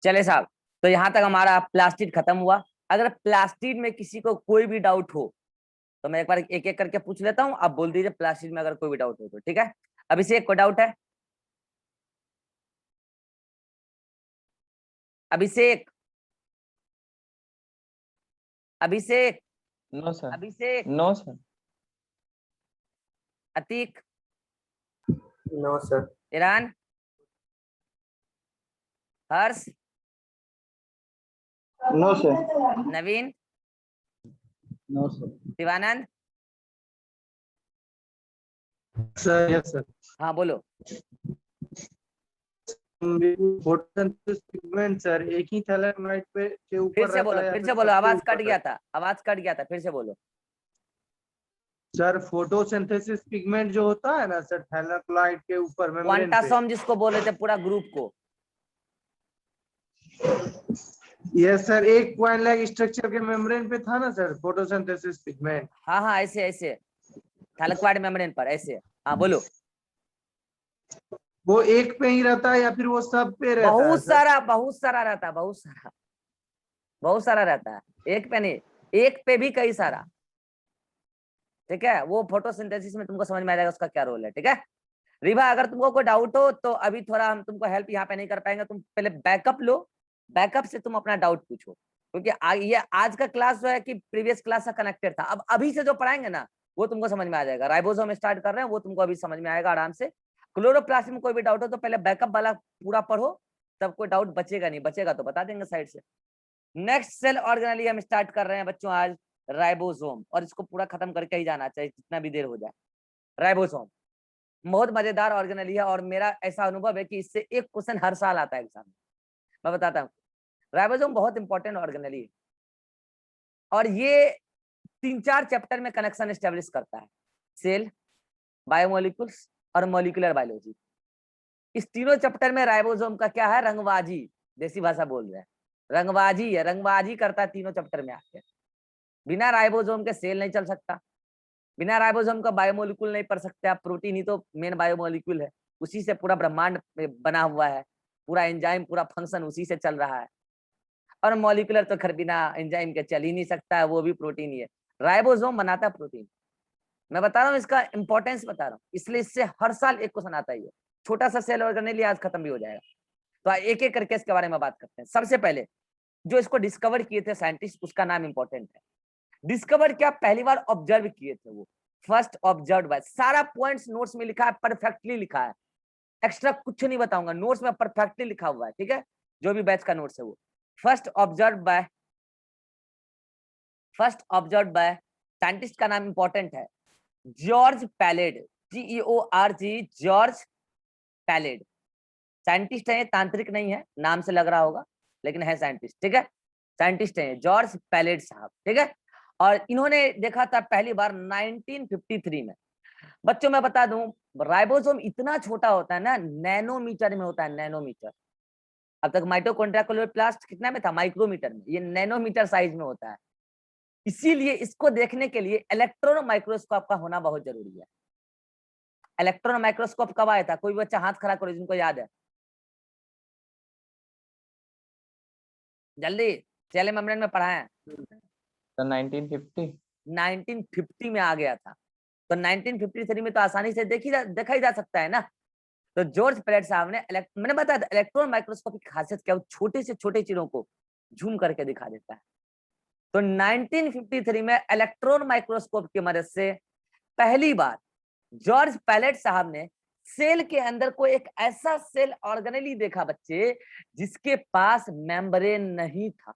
चले साहब, तो यहाँ तक हमारा प्लास्टिड खत्म हुआ। अगर प्लास्टिड में किसी को कोई भी डाउट हो तो मैं एक बार एक एक करके पूछ लेता हूँ, आप बोल दीजिए प्लास्टिड में अगर कोई भी डाउट हो तो, ठीक है। अभिषेक को डाउट है? Abhishek, Abhishek, no sir. Abhishek, no sir. Atiq, no sir. Iran, Harsh, no sir. Naveen, no sir. Shivanand. Sir yes sir. हाँ बोलो। फोटोसिंथेसिस पिगमेंट सर एक ही थैलेनोइड पे के ऊपर फिर से बोलो, रहता है या फिर फिर से बोलो, सबके आवाज ऊपर कट गया था, आवाज कट गया था, फिर से बोलो। सर फोटोसिंथेसिस पिगमेंट जो होता है ना सर थैलेनोइड के ऊपर मेम्ब्रेन पे। क्वांटासोम जिसको बोले थे पूरा ग्रुप को। यस सर, एक पॉइंट लाइक स्ट्रक्चर के मेम्ब्रेन पे था ना सर फोटोसिंथेसिस पिगमेंट। हाँ हाँ, ऐसे ऐसे थैलेक्वाइड मेम्ब्रेन पर ऐसे। हाँ बोलो। वो एक पे ही रहता है या फिर वो सब पे रहता है बहुत सर? सारा, बहुत सारा रहता है, बहुत सारा, बहुत सारा रहता है, एक पे नहीं, एक पे भी कई सारा। ठीक है, वो फोटोसिंथेसिस में तुमको समझ में आ जाएगा उसका क्या रोल है। ठीक है रिभा, अगर तुमको कोई डाउट हो तो अभी थोड़ा हम तुमको हेल्प यहाँ पे नहीं कर पाएंगे, तुम पहले बैकअप लो, बैकअप से तुम अपना डाउट पूछो, क्योंकि ये आज का क्लास जो है कि प्रीवियस क्लास से कनेक्टेड था। अब अभी से जो पढ़ाएंगे ना वो तुमको समझ में आ जाएगा। राइबोसोम स्टार्ट कर रहे हैं वो तुमको अभी समझ में आएगा आराम से। क्लोरोप्लास्ट में कोई भी डाउट हो तो पहले बैकअप वाला पूरा पढ़ो, तब कोई डाउट बचेगा नहीं, बचेगा तो बता देंगे साइड से। नेक्स्ट सेल ऑर्गेनेली हम स्टार्ट कर रहे हैं बच्चों आज, राइबोसोम, और इसको पूरा खत्म करके ही जाना चाहिए जितना भी देर हो जाए। राइबोसोम बहुत मजेदार ऑर्गेनेली है और मेरा ऐसा अनुभव है कि इससे एक क्वेश्चन हर साल आता है एग्जाम में। मैं बताता हूँ, राइबोसोम बहुत इंपॉर्टेंट ऑर्गेनेली है और ये 3-4 चैप्टर में कनेक्शन एस्टेब्लिश करता है, सेल, बायोमोलिक्यूल्स और मॉलिक्यूलर बायोलॉजी। इस तीनों चैप्टर में राइबोसोम का क्या है, रंगबाजी, देसी भाषा बोल रहे हैं, रंगबाजी है, रंगबाजी करता है तीनों चैप्टर में आके। बिना राइबोसोम के सेल नहीं चल सकता, बिना राइबोसोम का बायोमोलिक्यूल नहीं पढ़ सकते आप। प्रोटीन ही तो मेन बायोमोलिक्यूल है, उसी से पूरा ब्रह्मांड बना हुआ है, पूरा एंजाइम पूरा फंक्शन उसी से चल रहा है। और मॉलिक्यूलर तो खैर बिना एंजाइम के चल ही नहीं सकता है, वो भी प्रोटीन ही है। राइबोसोम बनाता है प्रोटीन। मैं बता रहा हूँ इसका इंपॉर्टेंस बता रहा हूँ, इसलिए इससे हर साल एक क्वेश्चन आता ही है। छोटा सा सेल ऑर्गेनेली आज खत्म भी हो जाएगा, तो एक एक करके इसके बारे में बात करते हैं। सबसे पहले जो इसको डिस्कवर किए थे साइंटिस्ट, उसका नाम इंपॉर्टेंट है। डिस्कवर क्या, पहली बार ऑब्जर्व किए थे वो, फर्स्ट ऑब्जर्व बाय। सारा पॉइंट्स नोट्स में लिखा है, परफेक्टली लिखा है, एक्स्ट्रा कुछ नहीं बताऊंगा, नोट्स में परफेक्टली लिखा हुआ है। ठीक है, जो भी बैच का नोट्स है वो first observe by, first observe by scientist का नाम इंपॉर्टेंट है, George pallid, GEORG, George pallid. Scientist है, तांत्रिक नहीं है, नाम से लग रहा होगा लेकिन है साइंटिस्ट। ठीक है, साइंटिस्ट है जॉर्ज पैलेड साहब। ठीक है, और इन्होंने देखा था पहली बार 1953 में। बच्चों मैं बता दूं, राइबोसोम इतना छोटा होता है ना, नैनोमीटर में होता है, नैनोमीटर। अब तक माइटोकॉन्ड्रिया क्लोरोप्लास्ट कितना में था, माइक्रोमीटर में, ये नैनोमीटर साइज में होता है। इसीलिए इसको देखने के लिए इलेक्ट्रॉन माइक्रोस्कोप का होना बहुत जरूरी है। इलेक्ट्रॉन माइक्रोस्कोप कब आया था, कोई बच्चा हाथ खड़ा करो जिनको याद है जल्दी, सेल मेम्ब्रेन में पढ़ा है। 1950। 1950 में आ गया था, तो 1953 में तो आसानी से देखा ही जा सकता है ना। तो जॉर्ज पैलेड साहब ने मैंने बताया था इलेक्ट्रॉन माइक्रोस्कोप की खासियत क्या, छोटे से छोटे चीजों को झूम करके दिखा देता है। तो 1953 में इलेक्ट्रॉन माइक्रोस्कोप की मदद से पहली बार जॉर्ज पैलेड साहब ने सेल के अंदर को एक ऐसा सेल ऑर्गेनेली देखा बच्चे, जिसके पास मेम्ब्रेन नहीं था।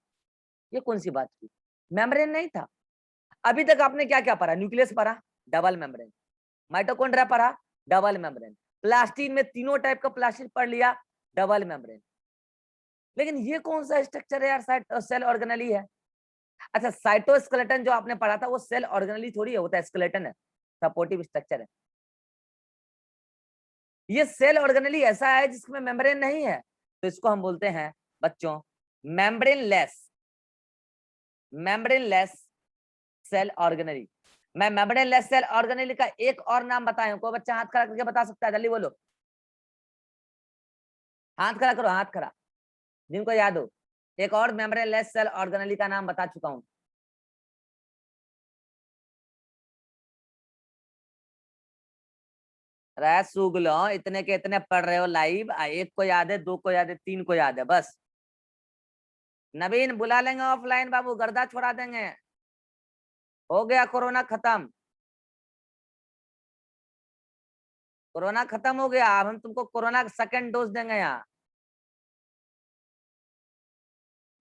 ये कौन सी बात हुई, मेम्ब्रेन नहीं था। अभी तक आपने क्या क्या पढ़ा, न्यूक्लियस पढ़ा, डबल मेम्ब्रेन, माइटोकॉन्ड्रिया पढ़ा, डबल मेम्ब्रेन, प्लास्टिड में तीनों टाइप का प्लास्टिड पढ़ लिया, डबल मेम्ब्रेन। लेकिन ये कौन सा स्ट्रक्चर है यार, सेल ऑर्गेनेली है। अच्छा, साइटोस्केलेटन जो आपने पढ़ा था वो सेल ऑर्गेनेली थोड़ी है, वो तो स्केलेटन है, सपोर्टिव स्ट्रक्चर है। ये सेल ऑर्गेनेली ऐसा है जिसमें मेम्ब्रेन नहीं है, तो इसको हम बोलते हैं बच्चों membrane less, membrane less cell organelle. मैं मेम्ब्रेन लेस सेल ऑर्गेनेली का एक और नाम बताया, कोई बच्चा हाथ खड़ा करके बता सकता है, जल्दी बोलो, हाथ खड़ा करो, हाथ खड़ा। जिनको याद हो। एक और मेम्ब्रेनलेस सेल ऑर्गेनेली का नाम बता चुका हूं। सूगलो इतने के इतने पढ़ रहे हो लाइव। एक को याद है, दो को याद है, तीन को याद है बस। नवीन बुला लेंगे ऑफलाइन बाबू, गर्दा छोड़ा देंगे। हो गया कोरोना खत्म, कोरोना खत्म हो गया। अब हम तुमको कोरोना का सेकंड डोज देंगे यहाँ।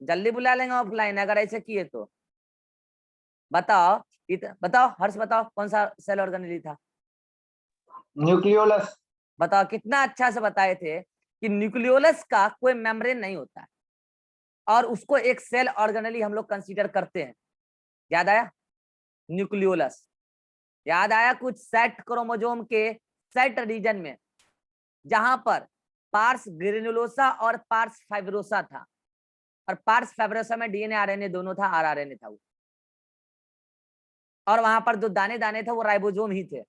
जल्दी बुला लेंगे ऑफलाइन अगर ऐसे किए तो। बताओ बताओ हर्ष, बताओ कौन सा सेल ऑर्गेनेली था? न्यूक्लियोलस। बताओ, कितना अच्छा से बताए थे कि न्यूक्लियोलस का कोई मेम्ब्रेन नहीं होता है और उसको एक सेल ऑर्गेनेली हम लोग कंसीडर करते हैं। याद आया? न्यूक्लियोलस याद आया? कुछ सेट क्रोमोसोम के सेट रीजन में जहां पर पार्स ग्रेनुलोसा और पार्स फाइब्रोसा था, और पार्स फाइब्रोसा में डीएनए आरएनए दोनों था, आरआरएनए था वो, और वहां पर जो दाने दाने थे वो राइबोसोम ही थे।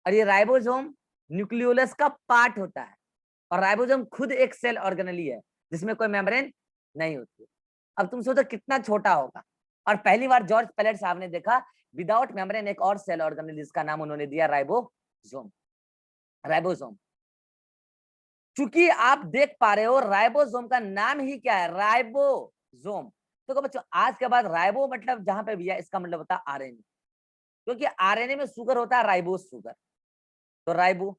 और ये राइबोसोम न्यूक्लियोलस का पार्ट होता है, और राइबोसोम खुद एक सेल ऑर्गेनेली है जिसमें कोई मेम्ब्रेन नहीं होती। अब तुम सोचो कितना छोटा होगा। और पहली बार जॉर्ज पैलेट साहब ने देखा विदाउट मेम्ब्रेन एक और सेल ऑर्गेनेल जिसका नाम उन्होंने दिया राइबोसोम। राइबोसोम, चूंकि आप देख पा रहे हो राइबोसोम का नाम ही क्या है, राइबोसोम। तो बच्चों आज के बाद राइबो मतलब जहां पे भी है इसका मतलब होता है आरएनए, क्योंकि आरएनए में शुगर होता है राइबोस शुगर, तो राइबो।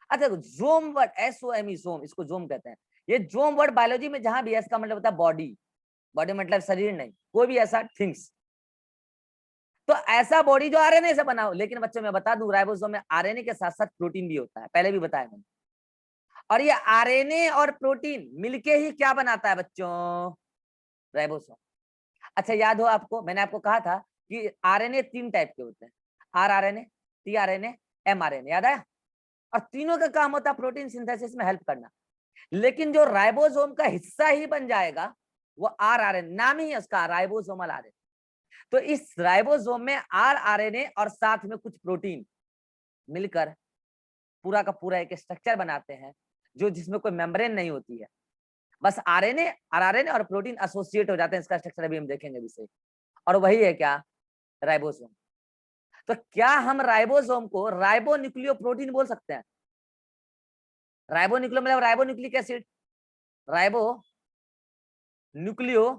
अच्छा जोम वर्ड, SOME जोम, इसको जोम कहते हैं। ये जोम वर्ड बायोलॉजी में जहां भी है इसका मतलब होता है बॉडी। बॉडी मतलब शरीर नहीं, कोई भी ऐसा थिंग्स। तो ऐसा बॉडी जो आरएनए से बना हो। लेकिन बच्चों मैं बता दूं राइबोसोम में आरएनए के साथ साथ प्रोटीन भी होता है, पहले भी बताया मैंने। और ये आरएनए और प्रोटीन मिलके ही क्या बनाता है बच्चों? राइबोसोम। अच्छा याद हो आपको, मैंने आपको कहा था कि आरएनए 3 टाइप के होते हैं, rRNA, tRNA, mRNA, याद आया? और तीनों का काम होता है प्रोटीन सिंथेसिस में हेल्प करना। लेकिन जो राइबोसोम का हिस्सा ही बन जाएगा वो rRNA, नाम ही है उसका राइबोसोमल आरएनए। तो इस राइबोसोम में rRNA और साथ में कुछ प्रोटीन मिलकर पूरा का पूरा एक स्ट्रक्चर बनाते हैं जो जिसमें कोई मेम्ब्रेन नहीं होती है। बस rRNA और प्रोटीन एसोसिएट हो जाते हैं, इसका स्ट्रक्चर अभी हम देखेंगे विषय। और वही है क्या? राइबोसोम। तो क्या हम राइबोसोम को राइबो न्यूक्लियो प्रोटीन बोल सकते हैं? राइबो न्यूक्लियो मतलब ribo nucleic acid, ribo nucleo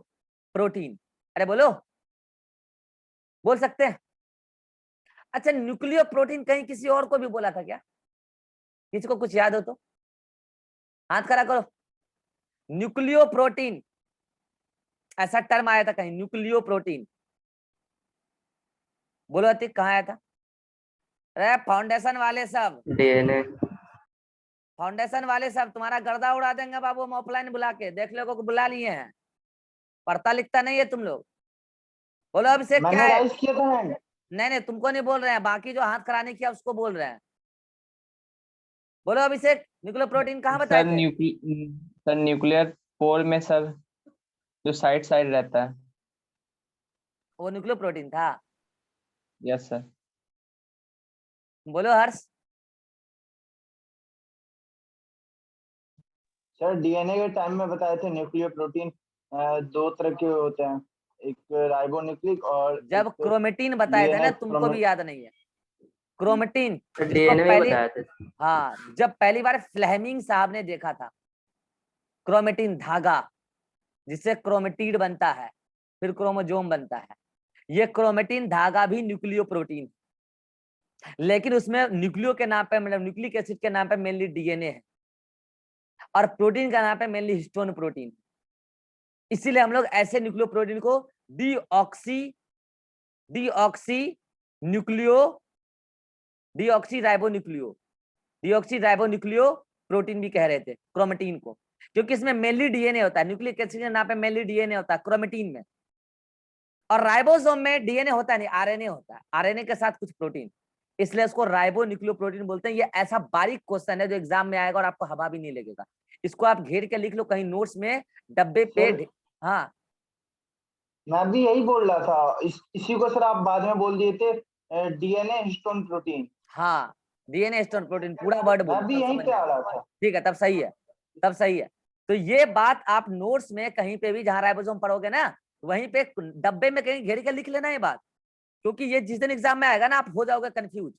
protein. अरे बोलो, बोल सकते हैं? अच्छा न्यूक्लियो प्रोटीन कहीं किसी और को भी बोला था क्या? किसी को कुछ याद हो तो हाथ खड़ा करो। न्यूक्लियो प्रोटीन ऐसा टर्म आया था कहीं, न्यूक्लियो प्रोटीन? बोलो अतिक, कहाँ आया था? अरे फाउंडेशन वाले सब, डीएनए। फाउंडेशन वाले सब तुम्हारा गर्दा उड़ा देंगे बाबू। हम ऑफलाइन बुला के देख लो को बुला लिए हैं, पढ़ता लिखता नहीं है तुम लोग। बोलो अभिषेक क्या मैंने है? राइज किया था हैंड। नहीं तुमको नहीं बोल रहे हैं, बाकी जो हाथ खड़ा किया उसको बोल रहे हैं। बोलो अभिषेक, न्यूक्लियो प्रोटीन कहाँ बताए थे? सर न्यूक्लियर पोल में सर जो साइड साइड रहता है। वो न्यूक्लियो प्रोटीन था। Yes sir. बोलो हर्ष। सर डीएनए के टाइम में बताए थे न्यूक्लियर प्रोटीन 2 तरह के होते हैं, एक राइबोन्यूक्लिक और जब एक क्रोमेटिन बताए थे ना, तुमको भी याद नहीं है क्रोमेटिन? डीएनए में बताया था। हाँ, जब पहली बार फ्लेमिंग साहब ने देखा था क्रोमेटिन धागा जिससे क्रोमेटिड बनता है फिर क्रोमोजोम बनता है, ये क्रोमेटिन धागा भी न्यूक्लियो प्रोटीन, लेकिन उसमें न्यूक्लियो के नाम पे मतलब न्यूक्लिक एसिड के नाम पे मेनली डीएनए है और प्रोटीन का नाम पे मेनली हिस्टोन प्रोटीन। इसीलिए हम लोग ऐसे न्यूक्लियो प्रोटीन को डीऑक्सी राइबोन्यूक्लियो प्रोटीन भी कह रहे थे क्रोमेटिन को, क्योंकि इसमें मेनली डीएनए होता है। न्यूक्लिक एसिड के नाम पे मेनली डीएनए होता है क्रोमेटिन में, और राइबोसोम में डीएनए होता नहीं, आरएनए होता है, आरएनए के साथ कुछ प्रोटीन, इसलिए इसको राइबो न्यूक्लियो प्रोटीन बोलते हैं। ये ऐसा बारीक क्वेश्चन है जो एग्जाम में आएगा और आपको हवा भी नहीं लगेगा। इसको आप घेर के लिख लो कहीं नोट्स में, डब्बे पे। हाँ मैं भी यही बोल रहा था, इसी को सर आप बाद में बोल दिए थे डीएनए हिस्टोन प्रोटीन। हाँ, डीएनए हिस्टोन प्रोटीन पूरा वर्ड बोलो, मैं भी तब यहीं समझ पे में आ आएगा। रहा था। ठीक है, तब सही है, तब सही है। तो ये बात आप नोट्स में कहीं पे भी जहां राइबोसोम पढ़ोगे ना, वहीं पे डब्बे में कहीं घेर के लिख लेना ये बात, क्योंकि ये जिस दिन एग्जाम में आएगा ना आप हो जाओगे कंफ्यूज।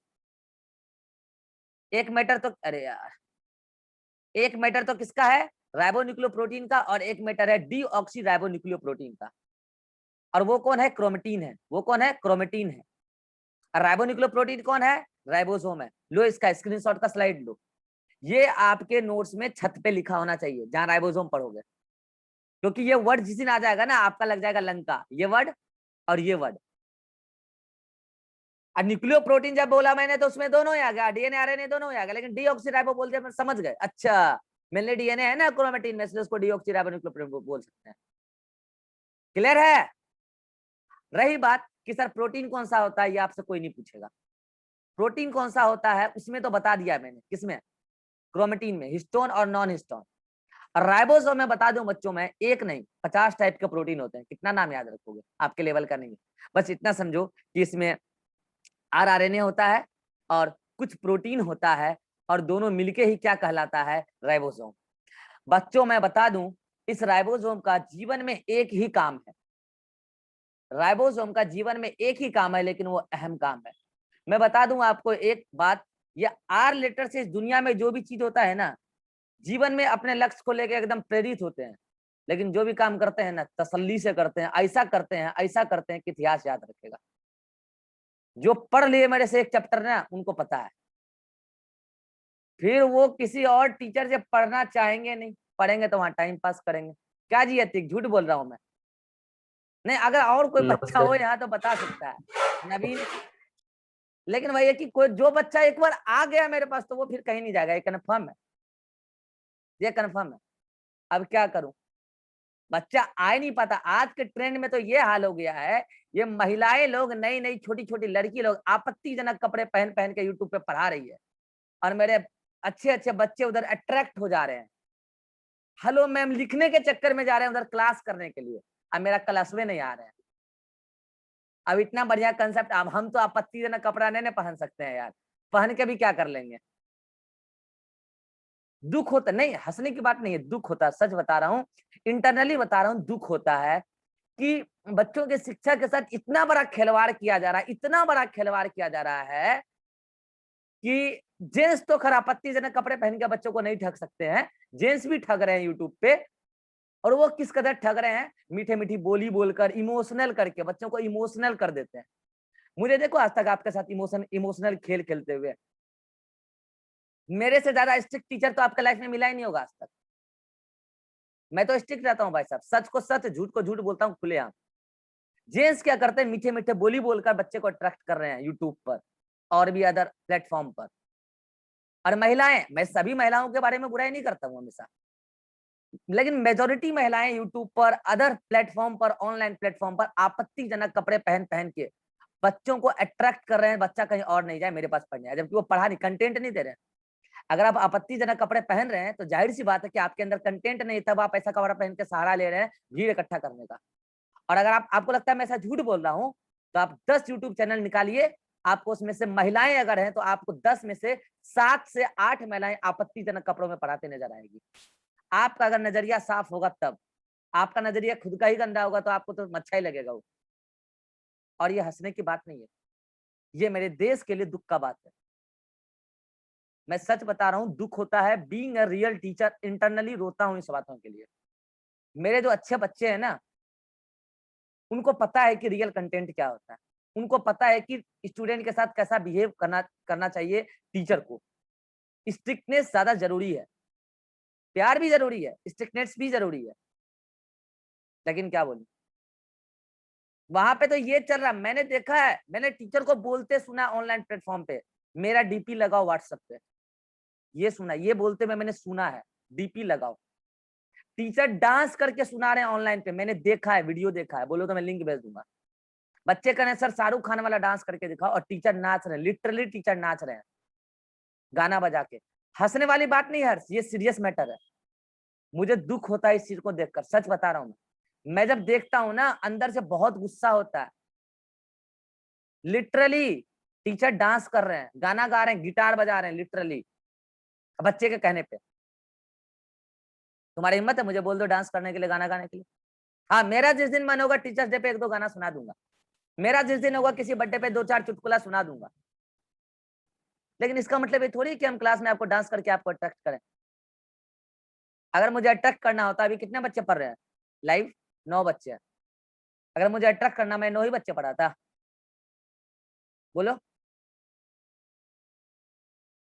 एक मैटर तो, अरे यार, एक मैटर तो किसका है, राइबोन्यूक्लियोप्रोटीन का, और एक मैटर है डीऑक्सी राइबोन्यूक्लियोप्रोटीन का। और वो कौन है, क्रोमेटिन है। वो कौन है, क्रोमेटिन है। और राइबोन्यूक्लियोप्रोटीन कौन है, राइबोसोम है। लो इसका स्क्रीनशॉट का स्लाइड लो, ये आपके नोट्स में छत पे लिखा होना चाहिए जहां राइबोसोम पढ़ोगे, क्योंकि ये वर्ड जिस दिन आ जाएगा ना आपका लग जाएगा लंका, ये वर्ड और ये वर्ड। और न्यूक्लियो प्रोटीन जब बोला मैंने तो उसमें दोनों ही आ गया, डीएनए आरएनए दोनों ही आ गया, लेकिन डीऑक्सीराइबो बोलते हैं समझ गए। अच्छा, मेनली डीएनए है ना क्रोमेटिन में, इसलिए उसको डीऑक्सीराइबो न्यूक्लियो बोल सकते हैं। क्लियर है। रही बात कि सर प्रोटीन कौन सा होता है, ये आपसे कोई नहीं पूछेगा। प्रोटीन कौन सा होता है उसमें तो बता दिया मैंने, किसमें, क्रोमेटिन में, हिस्टोन और नॉन हिस्टोन। राइबोसोम में बता दूं बच्चों में, एक नहीं 50 टाइप के प्रोटीन होते हैं। कितना नाम याद रखोगे, आपके लेवल का नहीं है, बस इतना समझो कि इसमें आरएनए होता है और कुछ प्रोटीन होता है, और दोनों मिलके ही क्या कहलाता है, राइबोसोम। बच्चों मैं बता दूं, इस राइबोसोम का जीवन में एक ही काम है, राइबोसोम का जीवन में एक ही काम है, लेकिन वो अहम काम है। मैं बता दूं आपको एक बात, ये आर लेटर से इस दुनिया में जो भी चीज होता है ना, जीवन में अपने लक्ष्य को लेकर एकदम प्रेरित होते हैं, लेकिन जो भी काम करते हैं ना तसल्ली से करते हैं, ऐसा करते हैं, ऐसा करते हैं कि इतिहास याद रखेगा। जो पढ़ लिए मेरे से एक चैप्टर ना उनको पता है, फिर वो किसी और टीचर से पढ़ना चाहेंगे नहीं, पढ़ेंगे तो वहां टाइम पास करेंगे। क्या जी अतिक, झूठ बोल रहा हूं मैं? नहीं, अगर और कोई बच्चा हो यहाँ तो बता सकता है नवीन, लेकिन वही है कि कोई जो बच्चा एक बार आ गया मेरे पास तो वो फिर कहीं नहीं जाएगा, ये कन्फर्म है, ये कन्फर्म है। अब क्या करूं, बच्चा आ ही नहीं पाता। आज के ट्रेंड में तो ये हाल हो गया है, ये महिलाएं लोग, नई नई छोटी छोटी लड़की लोग आपत्तिजनक कपड़े पहन पहन के यूट्यूब पे पढ़ा रही है, और मेरे अच्छे अच्छे बच्चे उधर अट्रैक्ट हो जा रहे हैं। हेलो मैम लिखने के चक्कर में जा रहे हैं उधर क्लास करने के लिए, अब मेरा क्लास में नहीं आ रहे हैं। अब इतना बढ़िया कंसेप्ट, अब हम तो आपत्तिजनक कपड़ा नहीं पहन सकते हैं यार, पहन के भी क्या कर लेंगे। दुख होता नहीं, हंसने की बात नहीं है, दुख होता है, सच बता रहा हूँ, इंटरनली बता रहा हूँ, दुख होता है कि बच्चों के शिक्षा के साथ इतना बड़ा खिलवाड़ किया जा रहा है, इतना बड़ा खिलवाड़ किया जा रहा है कि जेंट्स तो खैर आपत्तिजनक कपड़े पहन के बच्चों को नहीं ठग सकते हैं, जेंट्स भी ठग रहे हैं यूट्यूब पे। और वो किस कदर ठग रहे हैं, मीठे मीठी बोली बोलकर, इमोशनल करके बच्चों को इमोशनल कर देते हैं। मुझे देखो आज तक आपके साथ इमोशनल खेल खेलते हुए, मेरे से ज्यादा स्ट्रिक्ट टीचर तो आपके लाइफ में मिला ही नहीं होगा आज तक। मैं तो स्ट्रिक्ट रहता हूँ भाई साहब, सच को सच, झूठ को झूठ बोलता हूँ खुलेआम। जेंट्स क्या करते हैं, मीठे मीठे बोली बोलकर बच्चे को अट्रैक्ट कर रहे हैं यूट्यूब पर और भी अदर प्लेटफॉर्म पर। और महिलाएं, मैं सभी महिलाओं के बारे में बुराई नहीं करता हूँ हमेशा, लेकिन मेजोरिटी महिलाएं यूट्यूब पर, अदर प्लेटफॉर्म पर, ऑनलाइन प्लेटफॉर्म पर आपत्तिजनक कपड़े पहन पहन के बच्चों को अट्रैक्ट कर रहे हैं, बच्चा कहीं और नहीं जाए मेरे पास पढ़ने आए, जबकि वो पढ़ा नहीं, कंटेंट नहीं दे रहे हैं। अगर आप आपत्तिजनक कपड़े पहन रहे हैं तो जाहिर सी बात है कि आपके अंदर कंटेंट नहीं, तब आप ऐसा कपड़ा पहन के सहारा ले रहे हैं भीड़ इकट्ठा करने का। और अगर आपको लगता है मैं ऐसा झूठ बोल रहा हूँ, तो आप 10 यूट्यूब चैनल निकालिए, आपको उसमें से महिलाएं अगर हैं तो आपको 10 में से 7 से 8 महिलाएं आपत्तिजनक कपड़ों में पढ़ाते नजर आएगी। आपका अगर नजरिया साफ होगा तब, आपका नजरिया खुद का ही गंदा होगा तो आपको तो अच्छा ही लगेगा वो। और ये हंसने की बात नहीं है, ये मेरे देश के लिए दुख का बात है। मैं सच बता रहा हूँ, दुख होता है, being a real teacher internally रोता हूँ इस बातों के लिए। मेरे जो अच्छे बच्चे हैं ना, उनको पता है कि रियल कंटेंट क्या होता है, उनको पता है कि स्टूडेंट के साथ कैसा बिहेव करना चाहिए टीचर को। स्ट्रिक्टनेस ज्यादा जरूरी है, प्यार भी जरूरी है, स्ट्रिक्टनेस भी जरूरी है, लेकिन क्या बोलूं, वहां पे तो ये चल रहा, मैंने देखा है, मैंने टीचर को बोलते सुना ऑनलाइन प्लेटफॉर्म पे, मेरा डीपी लगाओ व्हाट्सएप पे, ये सुना, ये बोलते में मैंने सुना है, डीपी लगाओ। टीचर डांस करके सुना रहे हैं ऑनलाइन पे, मैंने देखा है, वीडियो देखा है, बोलो तो मैं लिंक भेज दूंगा। बच्चे कह रहे हैं सर शाहरुख खान वाला डांस करके दिखाओ, और टीचर नाच रहे हैं, लिटरली टीचर नाच रहे हैं गाना बजा के। हंसने वाली बात नहीं है, ये सीरियस मैटर है। मुझे दुख होता है इस चीज को देखकर, सच बता रहा हूँ मैं जब देखता हूँ ना अंदर से बहुत गुस्सा होता है। लिटरली टीचर डांस कर रहे हैं, गाना गा रहे हैं, गिटार बजा रहे हैं, लिटरली बच्चे के कहने पे। तुम्हारी हिम्मत है मुझे बोल दो डांस करने के लिए, गाना गाने के लिए। हाँ, मेरा जिस दिन मन होगा टीचर्स डे पे 1-2 गाना सुना दूंगा, मेरा जिस दिन होगा किसी बर्थडे पे 2-4 चुटकुला सुना दूंगा। लेकिन इसका मतलब ये थोड़ी कि हम क्लास में आपको डांस करके आपको अट्रैक्ट करें। अगर मुझे अट्रैक्ट करना होता, अभी कितने बच्चे पढ़ रहे हैं लाइव? 9 बच्चे हैं। अगर मुझे अट्रैक्ट करना, मैं 9 ही बच्चे पढ़ाता? बोलो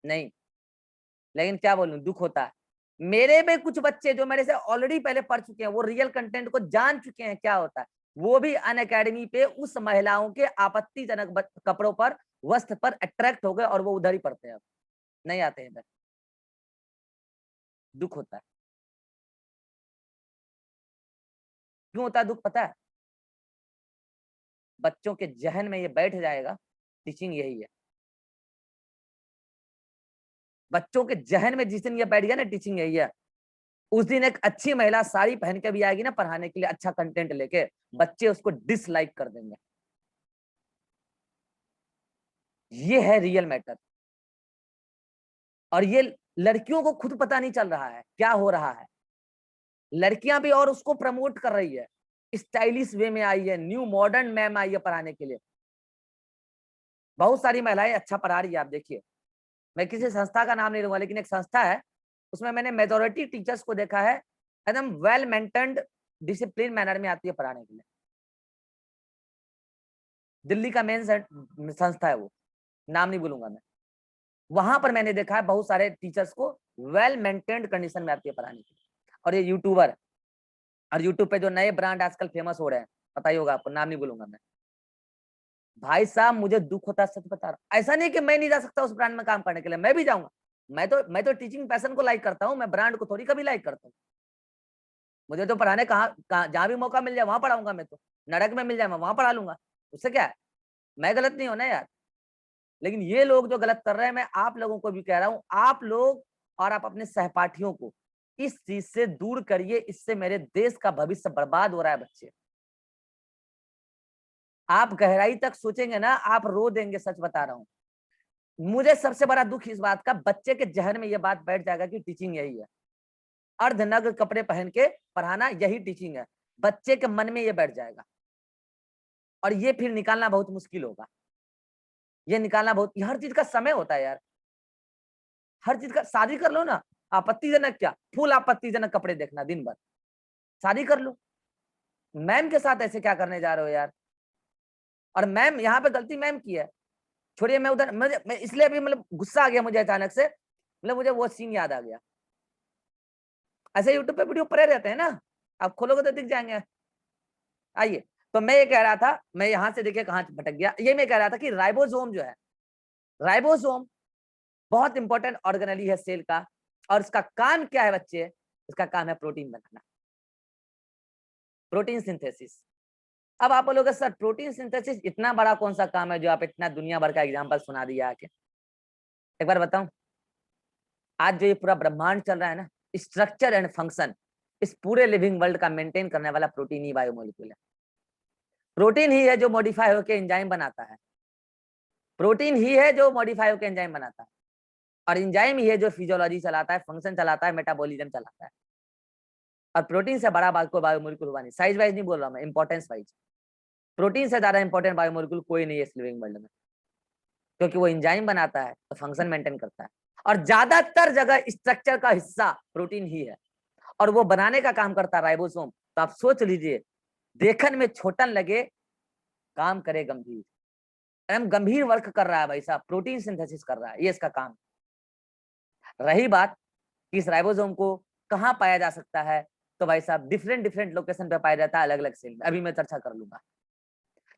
नहीं। लेकिन क्या बोलूं, दुख होता है मेरे में कुछ बच्चे जो मेरे से ऑलरेडी पहले पढ़ चुके हैं, वो रियल कंटेंट को जान चुके हैं क्या होता है, वो भी अनअकैडमी पे उस महिलाओं के आपत्तिजनक कपड़ों पर, वस्त्र पर अट्रैक्ट हो गए और वो उधर ही पढ़ते हैं, अब नहीं आते हैं इधर। दुख होता है। क्यों होता है दुख पता है? बच्चों के जहन में ये बैठ जाएगा, टीचिंग यही है। बच्चों के जहन में जिस दिन ये बैठ गया ना, टीचिंग यही है, उस दिन एक अच्छी महिला साड़ी पहन के भी आएगी ना पढ़ाने के लिए, अच्छा कंटेंट लेके, बच्चे उसको डिसलाइक कर देंगे। ये है रियल मैटर। और ये लड़कियों को खुद पता नहीं चल रहा है क्या हो रहा है। लड़कियां भी और उसको प्रमोट कर रही है, स्टाइलिश वे में आई है, न्यू मॉडर्न मैम आई है पढ़ाने के लिए। बहुत सारी महिलाएं अच्छा पढ़ा रही है, आप देखिए। मैं किसी संस्था का नाम नहीं लूंगा, लेकिन एक संस्था है, उसमें मैंने मेजोरिटी टीचर्स को देखा है एकदम वेल मेंटेन्ड डिसिप्लिन मैनर में आती है पढ़ाने के लिए। दिल्ली का मेन संस्था है वो, नाम नहीं बोलूंगा मैं। वहां पर मैंने देखा है बहुत सारे टीचर्स को वेल मेंटेन्ड कंडीशन में आती है पढ़ाने के लिए। और ये यूट्यूबर, और यूट्यूब पे जो नए ब्रांड आजकल फेमस हो रहे हैं, पता ही होगा आपको, नाम नहीं बोलूंगा मैं। भाई साहब, मुझे दुख होता है, सच बता रहा हूं। ऐसा नहीं कि मैं नहीं जा सकता उस ब्रांड में काम करने के लिए, मैं भी जाऊंगा। मैं तो टीचिंग पैशन को लाइक करता हूँ, मैं ब्रांड को थोड़ी कभी लाइक करता हूँ। मुझे तो पढ़ाने कहाँ जहां भी मौका मिल जाए वहां पढ़ाऊंगा। मैं तो नरक में मिल जाए मैं वहां पढ़ा लूंगा, उससे क्या है? मैं गलत नहीं हूं ना यार। लेकिन ये लोग जो गलत कर रहे हैं, मैं आप लोगों को भी कह रहा हूं, आप लोग और आप अपने सहपाठियों को इस चीज से दूर करिए। इससे मेरे देश का भविष्य बर्बाद हो रहा है। बच्चे, आप गहराई तक सोचेंगे ना, आप रो देंगे, सच बता रहा हूं। मुझे सबसे बड़ा दुख इस बात का, बच्चे के जहन में ये बात बैठ जाएगा कि टीचिंग यही है, अर्धनग्न कपड़े पहन के पढ़ाना यही टीचिंग है। बच्चे के मन में ये बैठ जाएगा, और ये फिर निकालना बहुत मुश्किल होगा। ये निकालना बहुत, हर चीज का समय होता है यार। हर चीज का, शादी कर लो ना, आपत्तिजनक क्या, फुल आपत्तिजनक कपड़े देखना दिन भर, शादी कर लो। मैम के साथ ऐसे क्या करने जा रहे हो यार? और मैम, यहाँ पे गलती मैम की है, छोड़िए। मैं उधर मैं इसलिए अभी मतलब गुस्सा आ गया मुझे अचानक से, मतलब मुझे वो सीन याद आ गया। ऐसे यूट्यूब पे वीडियो पड़े रहते हैं ना, आप खोलोगे तो दिख जाएंगे। आइए, तो मैं ये कह रहा था, मैं यहाँ से देखिए कहाँ भटक गया। ये मैं कह रहा था कि राइबोसोम जो है, राइबोसोम बहुत इंपॉर्टेंट ऑर्गेनेली है सेल का। और इसका काम क्या है बच्चे? इसका काम है प्रोटीन बनाना, प्रोटीन सिंथेसिस। अब आप बोलोगे सर प्रोटीन सिंथेसिस इतना बड़ा कौन सा काम है जो आप इतना दुनिया भर का एग्जाम्पल सुना दिया आके? एक बार बताऊं, आज जो ये पूरा ब्रह्मांड चल रहा है ना, स्ट्रक्चर एंड फंक्शन, इस पूरे लिविंग वर्ल्ड का मेंटेन करने वाला प्रोटीन ही बायोमोलिक्यूल है। प्रोटीन ही है जो मॉडिफाई होकर एंजाइम बनाता है। प्रोटीन ही है जो मॉडिफाई होकर एंजाइम बनाता है। और एंजाइम ही है जो फिजियोलॉजी चलाता है, फंक्शन चलाता है, मेटाबॉलिज्म चलाता है। और प्रोटीन से बड़ा बात कोई बायोमोलिक्यूल हुआ नहीं। साइज वाइज नहीं बोल रहा मैं, इंपॉर्टेंस वाइज। प्रोटीन से ज्यादा इंपॉर्टेंट बायोमोलिक्यूल कोई नहीं है इस लिविंग वर्ल्ड में, क्योंकि वो एंजाइम बनाता है तो फंक्शन मेंटेन करता है। और ज्यादातर जगह स्ट्रक्चर का हिस्सा प्रोटीन ही है, और वो बनाने का काम करता है राइबोसोम। तो आप सोच लीजिए, देखने में छोटन लगे, काम करे गंभीर। एकदम गंभीर वर्क कर रहा है भाई साहब, प्रोटीन सिंथेसिस कर रहा है, ये इसका काम। रही बात कि इस राइबोसोम को कहाँ पाया जा सकता है, तो भाई साहब डिफरेंट डिफरेंट लोकेशन पे पाया जाता है, अलग अलग सेल में, अभी मैं चर्चा कर लूंगा।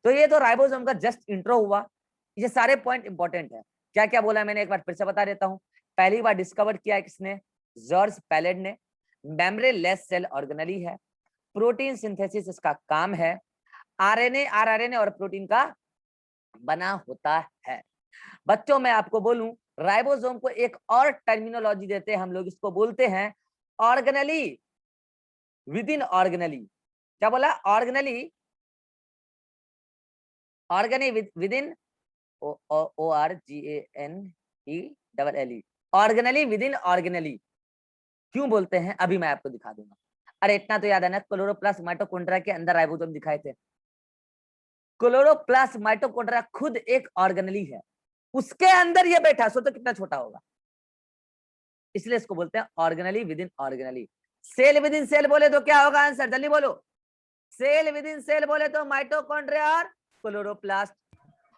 तो ये तो राइबोसोम का जस्ट इंट्रो हुआ। ये सारे पॉइंट इंपॉर्टेंट है। क्या क्या बोला मैंने एक बार फिर से बता देता हूँ। पहली बार डिस्कवर किया किसने? जॉर्ज पैलेड ने। मेम्ब्रेनलेस सेल ऑर्गेनेली है, प्रोटीन सिंथेसिस इसका काम है, आरएनए आरआरएनए और प्रोटीन का बना होता है। बच्चों मैं आपको बोलूं, राइबोसोम को एक और टर्मिनोलॉजी देते हैं हम लोग, इसको बोलते हैं ऑर्गेनेली विद इन ऑर्गेनेली। क्या बोला? Organelle, organelle within, ORGANELE, organelle within organelle. क्यों बोलते हैं अभी मैं आपको दिखा दूंगा। अरे इतना तो याद है ना, क्लोरोप्लास्ट माइटोकॉन्ड्रिया के अंदर राइबोसोम दिखाए थे। क्लोरोप्लास्ट माइटोकॉन्ड्रिया खुद एक ऑर्गेनेली है, उसके अंदर ये बैठा, सोचो कितना छोटा होगा, इसलिए इसको बोलते हैं organelle within organelle. Cell within cell बोले तो क्या होगा आंसर, जल्दी बोलो। सेल विद इन सेल बोले तो माइटोकॉन्ड्रिया और chloroplast,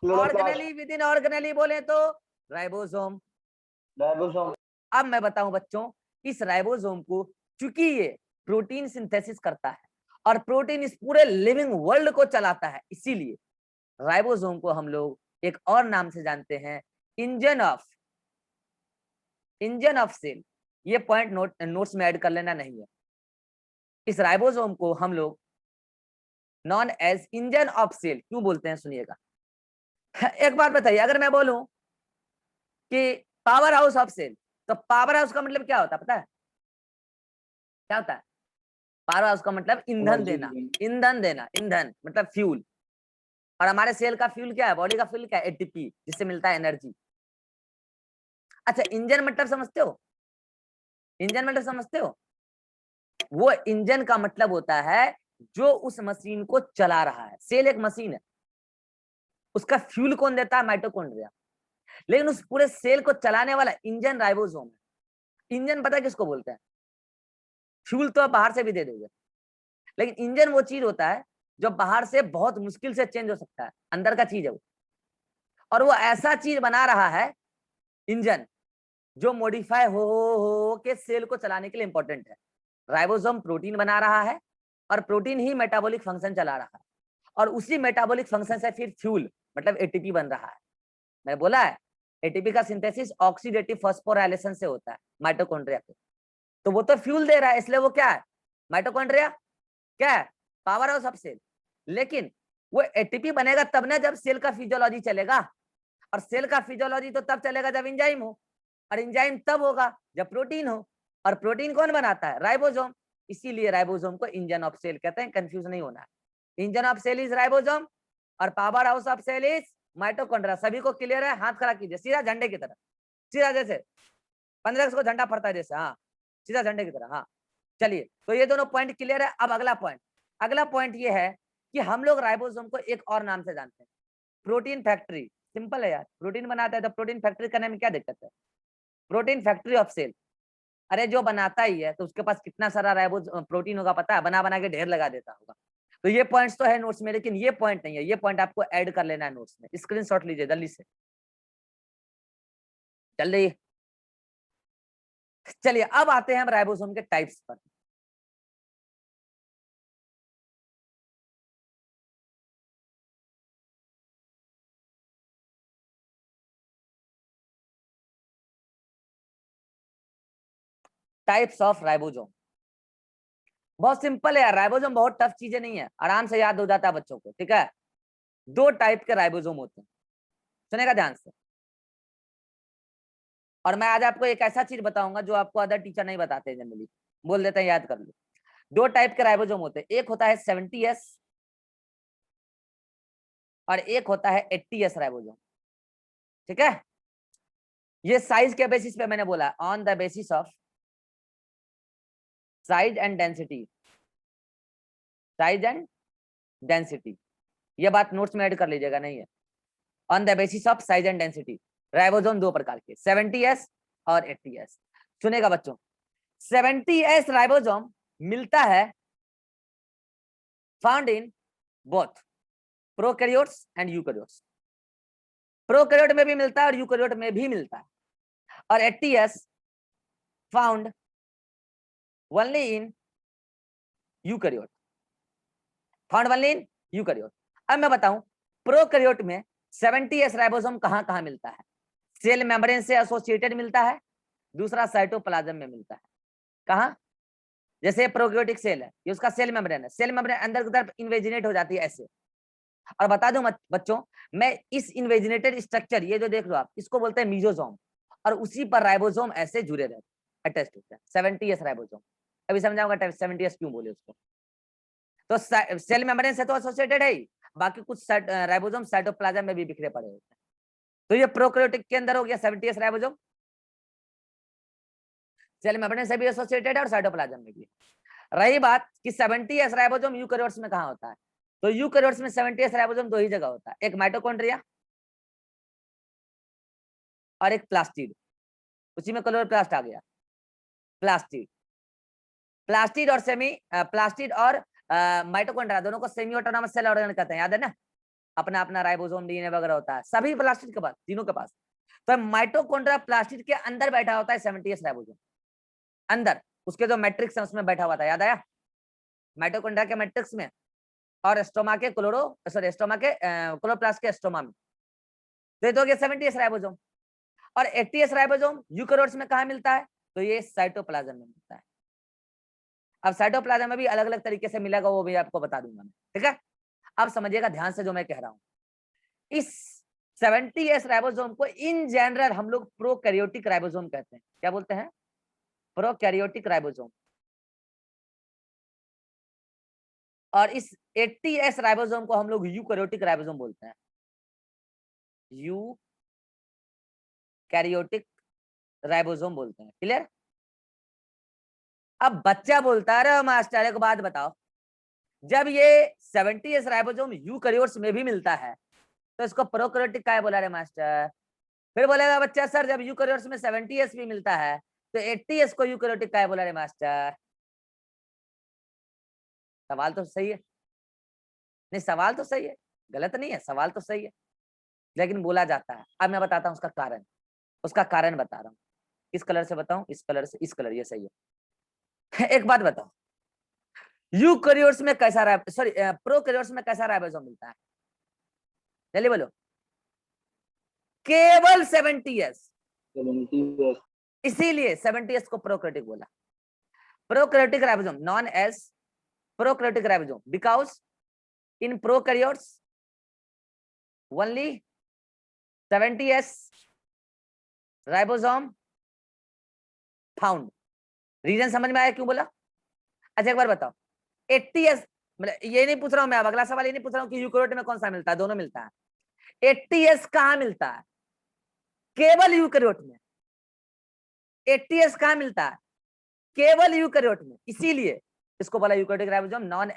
organelle within organelle बोले तो राइबोसोम। अब मैं बताऊं बच्चों, इस राइबोसोम को चूंकि ये प्रोटीन सिंथेसिस करता है और प्रोटीन इस पूरे लिविंग वर्ल्ड को चलाता है, इसीलिए राइबोसोम को हम लोग एक और नाम से जानते हैं, इंजन ऑफ सेल। ये पॉइंट नोट्स में ऐड कर लेना, नहीं है। इस राइबोसोम को हम लोग known as engine of cell क्यों बोलते हैं, सुनिएगा। एक बात बताइए, अगर मैं बोलूं कि पावर हाउस ऑफ सेल, तो पावर हाउस का मतलब क्या होता है पता है, क्या होता है? पावर हाउस का मतलब ईंधन देना, ईंधन मतलब फ्यूल। और हमारे सेल का फ्यूल क्या है, बॉडी का फ्यूल क्या है, एटीपी, जिससे मिलता है एनर्जी। अच्छा, इंजन मतलब समझते हो? इंजन मतलब समझते हो? वो इंजन का मतलब होता है जो उस मशीन को चला रहा है। सेल एक मशीन है, उसका फ्यूल कौन देता है, माइटोकॉन्ड्रिया। लेकिन उस पूरे सेल को चलाने वाला इंजन राइबोसोम है। इंजन पता है किसको बोलते हैं? फ्यूल तो आप बाहर से भी दे दोगे, लेकिन इंजन वो चीज होता है जो बाहर से बहुत मुश्किल से चेंज हो सकता है, अंदर का चीज है वो। और वो ऐसा चीज बना रहा है इंजन, जो मॉडिफाई हो के सेल को चलाने के लिए इंपॉर्टेंट है। राइबोसोम प्रोटीन बना रहा है और प्रोटीन ही मेटाबॉलिक फंक्शन चला रहा है, और उसी मेटाबॉलिक फंक्शन से फिर फ्यूल मतलब एटीपी बन रहा है। मैंने बोला है एटीपी का सिंथेसिस ऑक्सीडेटिव फॉस्फोराइलेशन से होता है माइटोकॉन्ड्रिया पे, तो वो तो फ्यूल दे रहा है, इसलिए वो क्या है, माइटोकॉन्ड्रिया क्या है, पावर हाउस ऑफ सेल। लेकिन वो एटीपी बनेगा तब ना जब सेल का फिजियोलॉजी चलेगा, और सेल का फिजियोलॉजी तो तब चलेगा जब एंजाइम हो, और एंजाइम तब होगा जब प्रोटीन हो, और प्रोटीन कौन बनाता है, राइबोसोम। इसीलिए राइबोसोम को इंजन ऑफ सेल कहते हैं, कंफ्यूज नहीं होना है। Engine of cell is ribosome और power house of cell is mitochondria. सभी को क्लियर है? हाथ खड़ा कीजिए सीधा झंडे की तरह, सीधा जैसे 15 अगस्त को झंडा फड़ता है जैसे, हाँ सीधा झंडे की तरह। हाँ चलिए, तो ये दोनों पॉइंट क्लियर है। अब अगला पॉइंट ये है कि हम लोग राइबोसोम को एक और नाम से जानते हैं, प्रोटीन फैक्ट्री। सिंपल है यार, प्रोटीन बनाता है तो प्रोटीन फैक्ट्री करने में क्या दिक्कत है, प्रोटीन फैक्ट्री ऑफ सेल। अरे जो बनाता ही है तो उसके पास कितना सारा राइबोस प्रोटीन होगा पता है, बना बना के ढेर लगा देता होगा। तो ये पॉइंट्स तो है नोट्स में, लेकिन ये पॉइंट नहीं है, ये पॉइंट आपको ऐड कर लेना है नोट्स में। स्क्रीनशॉट लीजिए जल्दी से, जल्दी। चलिए अब आते हैं हम राइबोसोम के टाइप्स पर। टाइप्स ऑफ राइबोसोम बहुत सिंपल है यार, राइबोसोम बहुत टफ चीजें नहीं है, आराम से याद हो जाता है बच्चों को, ठीक है। 2 टाइप के राइबोसोम होते हैं, सुनेगा ध्यान से। और मैं आज आपको एक ऐसा चीज बताऊंगा जो आपको अदर टीचर नहीं बताते जनरली, बोल देते हैं याद कर लो। 2 टाइप के राइबोसोम होते हैं, एक होता है 70S और एक होता है 80S राइबोसोम, ठीक है। ये साइज के बेसिस पे मैंने बोला, on the basis of size and density, size and density, ये बात नोट्स में ऐड कर लीजिएगा, नहीं है। On the basis of size and density ribosome 2 प्रकार के, 70S और 80S। सुनेगा बच्चों, 70S राइबोसोम मिलता है found in both prokaryotes and eukaryotes. Prokaryote में भी मिलता है और यूकैरियोट में भी मिलता है। और 80S फाउंड ओनली इन यूकैरियोट, फाउंड ओनली इन यूकैरियोट। अब मैं बताऊं प्रोकैरियोट में 70S राइबोसोम कहां कहां मिलता है, सेल मेम्ब्रेन से एसोसिएटेड मिलता है, दूसरा साइटोप्लाज्म में मिलता है। कहां, जैसे प्रोकैरियोटिक सेल है, ये उसका सेल मेम्ब्रेन है, सेल मेम्ब्रेन अंदर की तरफ इन्वेजिनेट हो जाती है ऐसे। और बता दूं बच्चों, मैं इस इन्वेजिनेटेड स्ट्रक्चर, ये जो देख लो आप, इसको बोलते हैं मीजोसोम, और उसी पर राइबोसोम ऐसे जुड़े रहते हैं, अटैच होते हैं। 70S राइबोसोम, अभी समझाऊंगा 70S क्यों बोले उसको। तो सेल मेम्ब्रेन से तो एसोसिएटेड है ही, बाकी कुछ राइबोसोम साइटोप्लाज्म में भी बिखरे पड़े होते हैं। तो ये प्रोकैरियोटिक के अंदर हो गया 70S राइबोसोम। सेल मेम्ब्रेन से भी एसोसिएटेड है और साइटोप्लाज्म में भी। रही बात कि 70s राइबोसोम यूकैरियोट्स में कहाँ होता है, तो यूकैरियोट्स में 70s राइबोसोम दो ही जगह होता है, एक माइटोकॉन्ड्रिया और एक प्लास्टिड। उसी में क्लोरोप्लास्ट आ गया, प्लास्टिड। प्लास्टिड और सेमी प्लास्टिड और माइटोकॉन्ड्रिया दोनों को सेमी ऑटोनॉमस सेल ऑर्गन कहते हैं, याद है ना, अपना अपना राइबोसोम डीएनए वगैरह होता है सभी प्लास्टिड के पास, तीनों के पास। तो माइटोकॉन्ड्रिया प्लास्टिड के अंदर बैठा होता है 70s राइबोसोम, अंदर उसके जो मैट्रिक्स है उसमें बैठा हुआ था, याद आया, माइटोकॉन्ड्रिया के मैट्रिक्स में और स्टोमा के स्टोमा के क्लोरोप्लास्ट के स्टोमा में। तो ये तो हो गया 70s राइबोसोम। और 80s राइबोसोम यूकैरियोट्स में कहाँ मिलता है, तो ये साइटोप्लाज्म में मिलता है। अब साइटोप्लाज्म में भी अलग अलग तरीके से मिलेगा, वो भी आपको बता दूंगा मैं, ठीक है। अब समझिएगा ध्यान से जो मैं कह रहा हूं, इस 70s राइबोसोम को इन जनरल हम लोग प्रोकैरियोटिक राइबोसोम कहते हैं। क्या बोलते हैं, प्रोकैरियोटिक राइबोसोम। और इस 80s राइबोसोम को हम लोग यूकैरियोटिक राइबोसोम बोलते हैं, यूकैरियोटिक राइबोसोम बोलते हैं। क्लियर। अब बच्चा बोलता है, अरे मास्टर एक बात बताओ, जब ये 70s राइबोसोम यूकैरियोट्स में भी मिलता है तो इसको प्रोकैरियोटिक काय बोला रे मास्टर। फिर बोलेगा बच्चा सर जब यूकैरियोट्स में 70s भी मिलता है तो 80s को यूकैरियोटिक काय बोला रे मास्टर। सवाल तो सही है, नहीं सवाल तो सही है, गलत नहीं है, सवाल तो सही है, लेकिन बोला जाता है। अब मैं बताता हूँ उसका कारण, उसका कारण बता रहा हूँ। किस कलर से बताऊं, इस कलर से, इस कलर, ये सही है। एक बात बताओ, यूकैरियोट्स में कैसा प्रोकैरियोट्स में कैसा राइबोसोम मिलता है, जल्दी बोलो। केवल 70s, इसीलिए 70s को प्रोकैरियोटिक बोला। Prokaryotic ribosome known as prokaryotic ribosome because in prokaryotes only 70s ribosome found. Reason समझ में आया क्यों बोला। अच्छा एक बार बताओ, 80s, मतलब ये नहीं पूछ रहा हूं मैं, अब अगला सवाल ये नहीं पूछ रहा हूं कि यूकैरियोट में कौन सा मिलता है, दोनों मिलता है। 80s कहां मिलता है, केवल यूकैरियोट में। 80s कहां मिलता है, केवल यूकैरियोट में, इसीलिए इसको बोला यूकैरियोटिक राइबोसोम नॉन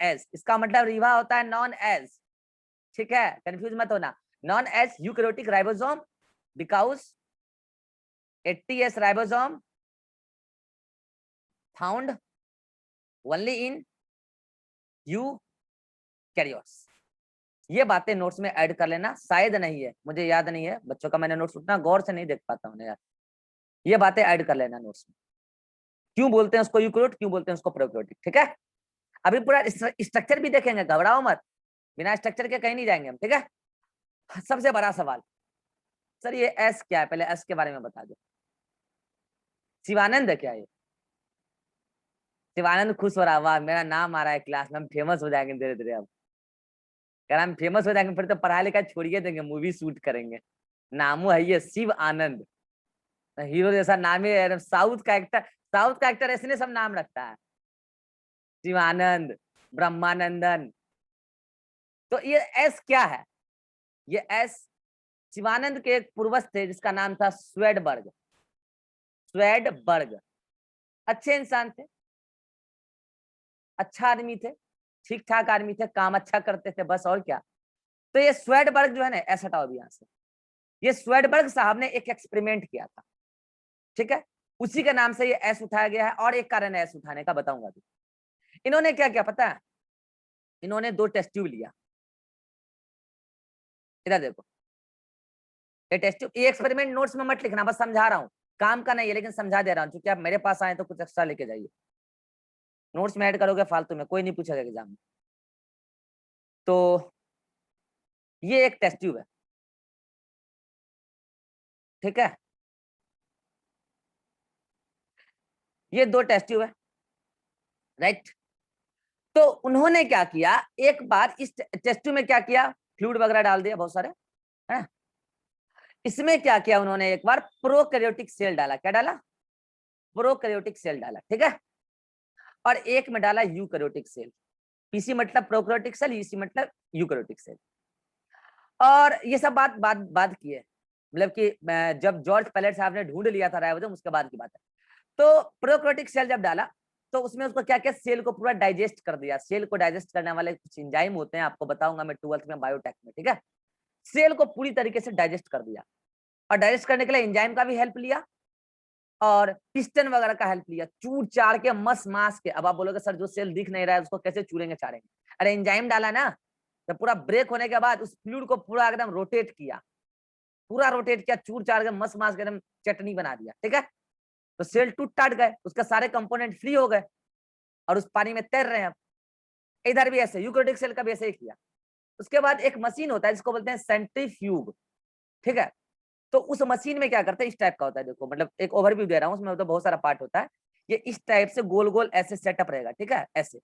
एज, इसका मतलब रिवा होता है नॉन एज, ठीक है, कंफ्यूज मत होना। Known as eukaryotic ribosome because 80s ribosome found only in eukaryotes. ये बातें नोट्स में ऐड कर लेना, शायद नहीं है, मुझे याद नहीं है, बच्चों का मैंने नोट्स उतना गौर से नहीं देख पाता हूँ यार। ये बातें ऐड कर लेना नोट्स में, क्यों बोलते हैं उसको यूकैरियोट, क्यों बोलते हैं उसको प्रोकैरियोटिक, ठीक है। अभी पूरा स्ट्रक्चर भी देखेंगे, घबराओ मत, बिना स्ट्रक्चर के कहीं नहीं जाएंगे हम, ठीक है। सबसे बड़ा सवाल, सर ये एस क्या है, पहले एस के बारे में बता दो। शिवानंद है क्या ये, शिवानंद खुश हो रहा, वाह मेरा नाम आ रहा है क्लास में, हम फेमस हो जाएंगे धीरे धीरे। अब अगर हम फेमस हो जाएंगे फिर तो पढ़ाई लिखाई छोड़िए देंगे, मूवी शूट करेंगे। नामो है ये शिव आनंद, हीरो जैसा नाम ही है, साउथ का एक्टर ऐसे सब नाम रखता है, शिवानंद, ब्रह्मानंदन। तो ये एस क्या है, ये एस शिवानंद के एक पूर्वज थे जिसका नाम था स्वेडबर्ग। स्वेडबर्ग अच्छे इंसान थे, अच्छा आदमी थे, ठीक ठाक आदमी थे, काम अच्छा करते थे, बस और क्या। तो ये स्वेडबर्ग जो है ना, ऐसा हटाओ भी यहाँ से, ये स्वेडबर्ग साहब ने एक एक्सपेरिमेंट किया था, ठीक है, उसी के नाम से ये एस उठाया गया है। और एक कारण है एस उठाने का, बताऊंगा भी। इन्होंने क्या किया पता है, इन्होंने 2 टेस्ट ट्यूब लिया, इधर देखो, ये टेस्ट ट्यूब, ये एक्सपेरिमेंट नोट्स में मत लिखना, बस समझा रहा हूँ, काम का नहीं है लेकिन समझा दे रहा हूँ, क्योंकि आप मेरे पास आए तो कुछ एक्स्ट्रा लेके जाइए, नोट्स में ऐड करोगे फालतू में, कोई नहीं पूछेगा एग्जाम में। तो ये एक टेस्ट ट्यूब है, ठीक है, ये 2 टेस्ट ट्यूब है, राइट। तो उन्होंने क्या किया, एक बार इस टेस्ट ट्यूब में क्या किया, फ्लूइड वगैरह डाल दिया बहुत सारे, है। इसमें क्या किया उन्होंने, एक बार प्रोकैरियोटिक सेल डाला, क्या डाला, प्रोकैरियोटिक सेल डाला, ठीक है, और एक में डाला यूकैरियोटिक सेल। पीसी मतलब प्रोकैरियोटिक सेल, ईसी मतलब यूकैरियोटिक सेल। और ये सब बात की है, मतलब कि जब जॉर्ज पैलेट साहब ने ढूंढ लिया था राइबोसोम, उसके बाद की बात है। तो प्रोकैरियोटिक सेल जब डाला तो उसमें उसको क्या क्या सेल को पूरा डाइजेस्ट कर दिया। सेल को डाइजेस्ट करने वाले कुछ एंजाइम होते हैं, आपको बताऊंगा मैं 12th में बायोटेक में, ठीक है। सेल को पूरी तरीके से डाइजेस्ट कर दिया, और डाइजेस्ट करने के लिए एंजाइम का भी हेल्प लिया और पिस्टन वगैरह का हेल्प लिया, चूर चार के मस मास के। अब आप बोलोगे सर जो सेल दिख नहीं रहा है उसको कैसे चूरेंगे चारेंगे? अरे एंजाइम डाला ना, तो पूरा ब्रेक होने के बाद उस फ्लूइड को पूरा एकदम रोटेट किया, पूरा रोटेट किया, चूर चार के मस मास के एकदम चटनी बना दिया, ठीक है। तो सेल टूट टाट गए, उसके सारे कंपोनेंट फ्री हो गए और उस पानी में तैर रहे हैं। अब इधर भी ऐसे यूकैरियोटिक सेल का भी ऐसे ही किया। उसके बाद एक मशीन होता है जिसको बोलते हैं सेंट्रीफ्यूग, ठीक है। तो उस मशीन में क्या करते हैं, इस टाइप का होता है, देखो मतलब एक ओवरव्यू दे रहा हूँ, उसमें तो बहुत सारा पार्ट होता है। ये इस टाइप से गोल गोल ऐसे सेटअप रहेगा, ठीक है, ऐसे,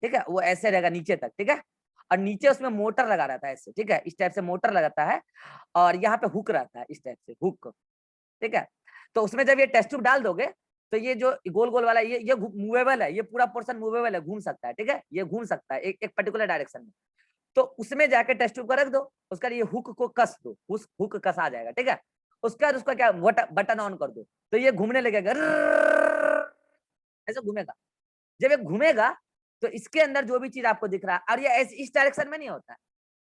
ठीक है, वो ऐसे रहेगा नीचे तक, ठीक है। और नीचे उसमें मोटर लगा रहता है ऐसे, ठीक है, इस टाइप से मोटर लगाता है, और यहाँ पे हुक रहता है इस टाइप से हुक, ठीक है। तो उसमें जब ये टेस्ट ट्यूब डाल दोगे तो ये जो गोल गोल वाला ये मूवेबल है, ये पूरा पोर्शन मूवेबल है, घूम सकता है, ठीक है, ये घूम सकता है एक पर्टिकुलर डायरेक्शन में। तो उसमें जाके टेस्ट ट्यूब को रख दो, उसका ये हुक को कस दो, उस हुक कस आ जाएगा, ठीक है। उसके बाद उसका क्या बटन ऑन कर दो, तो ये घूमने लगेगा, ऐसे घूमेगा। जब ये घूमेगा तो इसके अंदर जो भी चीज आपको दिख रहा है, और ये इस डायरेक्शन में नहीं होता है,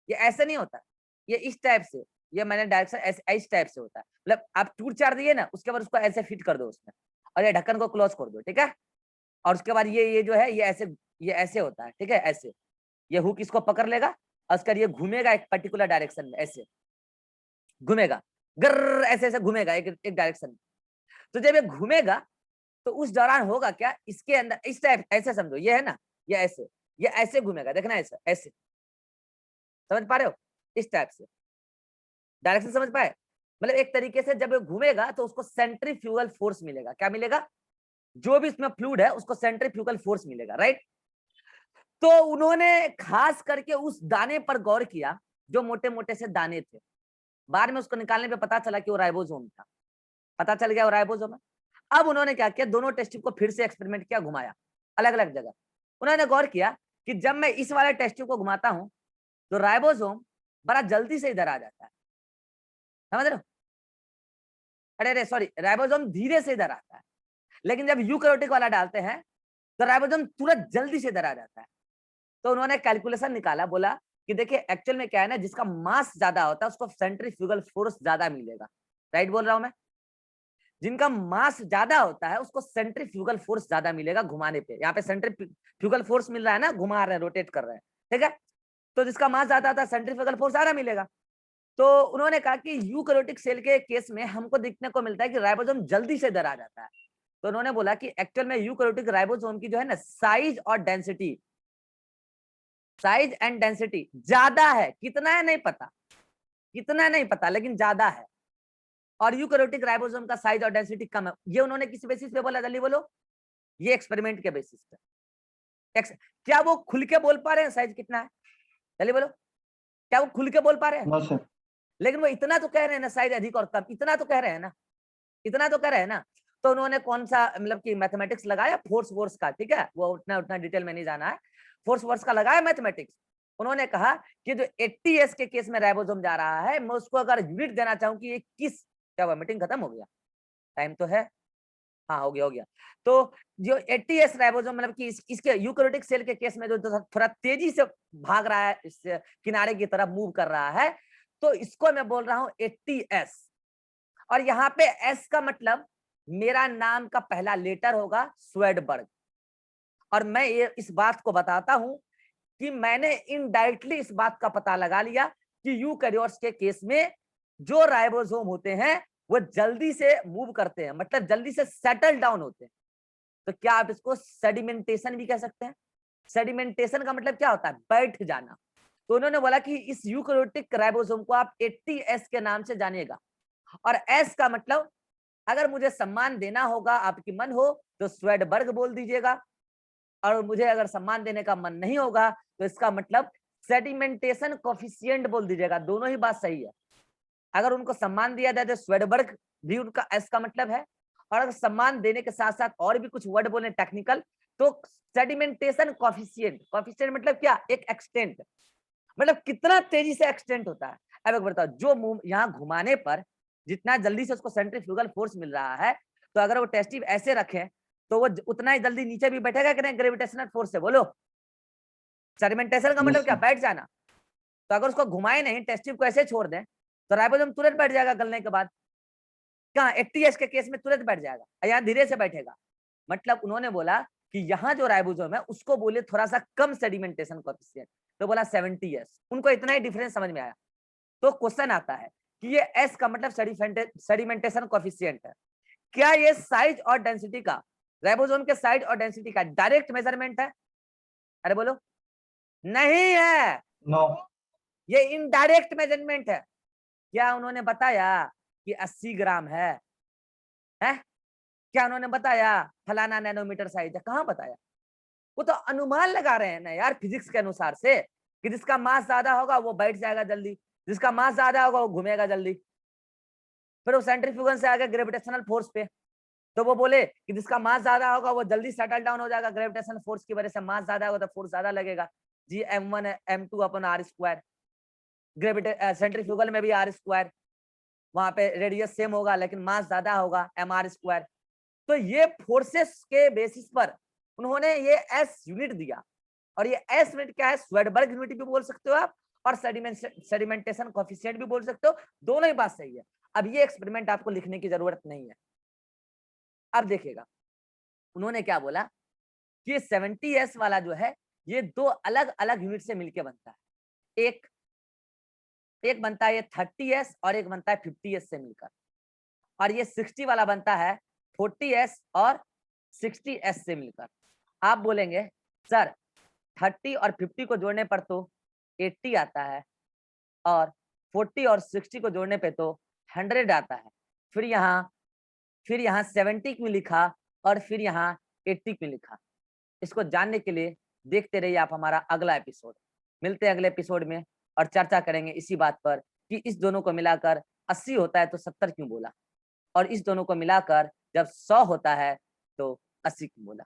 ये ऐसे नहीं होता, ये इस टाइप से, ये मैंने डायरेक्शन इस टाइप से होता है। मतलब आप टूर चार दिए ना, उसके बाद उसको ऐसे फिट कर दो उसमें, और ये ढक्कन को क्लोज कर दो, ठीक है। और उसके बाद ये जो है ये ऐसे होता है, ठीक है, ऐसे ये हुक इसको पकड़ लेगा, और उसके बाद ये घूमेगा एक पर्टिकुलर डायरेक्शन में, ऐसे घूमेगा, गर ऐसे ऐसे घूमेगा एक डायरेक्शन में। तो जब ये घूमेगा तो उस दौरान होगा क्या, इसके अंदर इस टाइप ऐसे समझो, ये है ना, ये ऐसे घूमेगा, देखना ऐसे ऐसे, समझ पा रहे हो, इस टाइप से डायरेक्शन समझ पाए। मतलब एक तरीके से जब ये घूमेगा तो उसको सेंट्रीफ्यूगल फोर्स मिलेगा। क्या मिलेगा? जो भी इसमें फ्लूइड है उसको सेंट्रीफ्यूगल फोर्स मिलेगा, राइट। तो उन्होंने खास करके उस दाने पर गौर किया, जो मोटे मोटे से दाने थे। बाद में उसको निकालने पे पता चला कि वो राइबोसोम था, पता चल गया वो राइबोसोम है। अब उन्होंने क्या किया, दोनों टेस्ट ट्यूब को फिर से एक्सपेरिमेंट किया, घुमाया अलग अलग जगह। उन्होंने गौर किया कि जब मैं इस वाले टेस्ट ट्यूब को घुमाता हूं तो राइबोसोम बड़ा जल्दी से इधर आ जाता है, समझ रहे हो? अरे सॉरी, राइबोसोम धीरे से इधर आता है, लेकिन जब यूकैरियोटिक वाला डालते हैं तो राइबोसोम तुरंत जल्दी से इधर आ जाता है। तो उन्होंने कैलकुलेशन निकाला, बोला कि देखिए एक्चुअल में क्या है ना, जिसका मास ज्यादा होता है उसको सेंट्रीफ्यूगल फोर्स ज्यादा मिलेगा, राइट बोल रहा हूं मैं। जिनका मास ज्यादा होता है उसको सेंट्रीफ्यूगल फोर्स ज्यादा मिलेगा घुमाने पे। यहाँ पे सेंट्रीफ्यूगल फोर्स मिल रहा है ना, घुमा रहे हैं, रोटेट कर रहे हैं, ठीक है। तो जिसका मास ज्यादा होता है सेंट्रीफ्यूगल फोर्स ज्यादा मिलेगा। तो उन्होंने कहा कि यूकैरियोटिक सेल के केस में हमको देखने को मिलता है कि राइबोसोम जल्दी से इधर आ जाता है। तो उन्होंने बोला कि एक्चुअल में यूकैरियोटिक राइबोसोम की जो है ना साइज और डेंसिटी, साइज एंड डेंसिटी ज्यादा है, कितना है नहीं पता, कितना नहीं पता, लेकिन ज्यादा है। और यूकैरियोटिक राइबोसोम का साइज और डेंसिटी कम है। ये उन्होंने किस बेसिस पे बोला, जल्दी बोलो? ये एक्सपेरिमेंट के बेसिस पे। क्या वो खुल के बोल पा रहे हैं साइज कितना है? जल्दी बोलो, क्या वो खुल के बोल पा रहे हैं? No sir. लेकिन वो इतना तो कह रहे हैं ना, साइज अधिक और कम, इतना तो कह रहे हैं ना, इतना तो कह रहे हैं ना। तो उन्होंने कौन सा मतलब कि मैथमेटिक्स लगाया, फोर्स वोर्स का, ठीक है, वो उतना डिटेल में नहीं जाना है, फोर्स वोर्स का लगाया मैथमेटिक्स। उन्होंने कहा कि जो 80s के केस में राइबोसोम जा रहा है, मैं उसको अगर यूनिट देना चाहूं कि ये किस, क्या हुआ, मीटिंग खत्म हो गया, टाइम तो है, हाँ हो गया हो गया। तो जो 80s राइबोसोम मतलब कि इसके यूकैरियोटिक सेल के केस में जो थोड़ा तेजी से भाग रहा है, इस किनारे की तरफ मूव कर रहा है, तो इसको मैं बोल रहा हूं 80s। और यहाँ पे एस का मतलब मेरा नाम का पहला लेटर होगा स्वेडबर्ग। और मैं ये इस बात को बताता हूं कि मैंने इनडायरेक्टली इस बात का पता लगा लिया कि यूकैरियोट्स के केस में जो राइबोसोम होते हैं वो जल्दी से मूव करते हैं, मतलब जल्दी से सेटल डाउन होते हैं। तो क्या आप इसको सेडिमेंटेशन भी कह सकते हैं? सेडिमेंटेशन का मतलब क्या होता है? बैठ जाना। तो उन्होंने बोला कि इस यूकैरियोटिक राइबोसोम को आप 80s के नाम से जानिएगा। और एस का मतलब, अगर मुझे सम्मान देना होगा, आपकी मन हो तो स्वेडबर्ग बोल दीजिएगा, और मुझे अगर सम्मान देने का मन नहीं होगा तो इसका मतलब सेडिमेंटेशन कोफिशिएंट बोल दीजिएगा। दोनों ही बात सही है। अगर उनको सम्मान दिया जाए तो स्वेडबर्ग भी उनका एस का मतलब है, और अगर सम्मान देने के साथ साथ और भी कुछ वर्ड बोले टेक्निकल, तो सेडिमेंटेशन कोफिशिएंट, कोफिशिएंट मतलब क्या, एक एक्सटेंट, मतलब कितना तेजी से एक्सटेंट होता है। अब एक बताओ, जो यहाँ घुमाने पर जितना जल्दी से उसको सेंट्रीफ्यूगल फोर्स मिल रहा है, तो अगर वो टेस्ट ट्यूब ऐसे रखे तो वो उतना ही जल्दी नीचे भी बैठेगा कि नहीं ग्रेविटेशनल फोर्स से, बोलो। सेडिमेंटेशन का मतलब क्या, बैठ जाना। तो अगर उसको घुमाए नहीं, टेस्ट ट्यूब को ऐसे छोड़ दें, तो राइबोसोम तुरंत बैठ जाएगा गलने के बाद। कहाँ 80S के केस में तुरंत बैठ जाएगा, यहाँ धीरे से बैठेगा। मतलब उन्होंने बोला कि यहाँ जो राइबोसोम है उसको बोले थोड़ा सा कम सेडिमेंटेशन कोएफिशिएंट, तो बोला 70S। उनको इतना ही डिफरेंस समझ में आया। तो क्वेश्चन आता है कि ये S का मतलब सेडिमेंटेशन कोएफिशिएंट है, क्या ये साइज और डेंसिटी का, राइबोसोम के साइज और डेंसिटी का डायरेक्ट मेजरमेंट है? अरे बोलो, नहीं है, नो, ये इनडायरेक्ट मेजरमेंट है। क्या उन्होंने बताया कि 80 ग्राम है? क्या उन्होंने बताया फलाना नैनोमीटर साइज है? कहाँ बताया? वो तो अनुमान लगा रहे हैं ना यार, फिजिक्स के अनुसार से, कि जिसका मास ज्यादा होगा वो बैठ जाएगा जल्दी, जिसका मास ज्यादा होगा वो घूमेगा जल्दी। फिर वो सेंट्रीफ्यूगल से आ गया ग्रेविटेशनल फोर्स पे, तो वो बोले कि जिसका मास ज्यादा होगा वो जल्दी सेटल डाउन हो जाएगा ग्रेविटेशनल फोर्स की वजह से। मास ज्यादा होगा तो फोर्स ज्यादा लगेगा, जी m1 m2 अपन r स्क्वायर। सेंट्रीफ्यूगल में भी r स्क्वायर, वहां पे रेडियस सेम होगा लेकिन मास ज्यादा होगा, mr स्क्वायर। तो ये फोर्सेस के बेसिस पर उन्होंने ये एस यूनिट दिया, और ये एस यूनिट क्या है, स्वेडबर्ग यूनिट भी बोल सकते हो आप, और सेडिमेंटेशन कोएफिशिएंट भी बोल सकते हो, दोनों ही बात सही है। अब ये एक्सपेरिमेंट आपको लिखने की जरूरत नहीं है। अब देखिएगा उन्होंने क्या बोला कि 70S वाला जो है ये दो अलग अलग यूनिट से मिलके बनता है। एक बनता है ये 30S और एक बनता है 50S से मिलकर, और ये 60 वाला बनता है 40S और 60S से मिलकर। आप बोलेंगे सर 30 और 50 को जोड़ने पर तो 80 आता है, और 40 और 60 को जोड़ने पे तो 100 आता है, फिर यहाँ 70 क्यों लिखा और फिर यहाँ 80 क्यों लिखा? इसको जानने के लिए देखते रहिए आप हमारा अगला एपिसोड। मिलते हैं अगले एपिसोड में और चर्चा करेंगे इसी बात पर कि इस दोनों को मिलाकर 80 होता है तो 70 क्यों बोला, और इस दोनों को मिलाकर जब 100 होता है तो 80 क्यों बोला।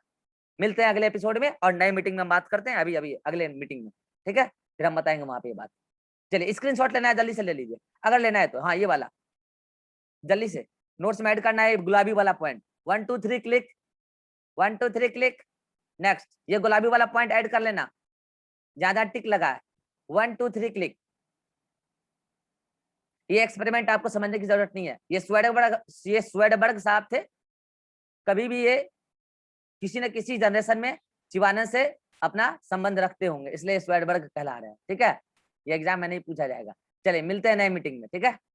मिलते हैं अगले एपिसोड में और नई मीटिंग में बात करते हैं, अभी अगले मीटिंग में, ठीक है? फिर हम बताएंगे वहां पे ये बात। चलिए स्क्रीनशॉट लेना है जल्दी से ले लीजिए, अगर लेना है तो। हाँ ये वाला जल्दी से नोट्स में ऐड करना है, गुलाबी वाला पॉइंट। 1 2 3 click, 1 2 3 click. नेक्स्ट ये गुलाबी वाला पॉइंट ऐड कर लेना, ज्यादा टिक लगा है। 1 2 3 क्लिक। ये एक्सपेरिमेंट आपको समझने की जरूरत नहीं है, ये स्वेडबर्ग साहब थे। कभी भी ये किसी न किसी जनरेशन में शिवानंद से अपना संबंध रखते होंगे, इसलिए स्वेडबर्ग कहला रहे हैं, ठीक है? ये एग्जाम में नहीं पूछा जाएगा। चलिए मिलते हैं नए मीटिंग में, ठीक है?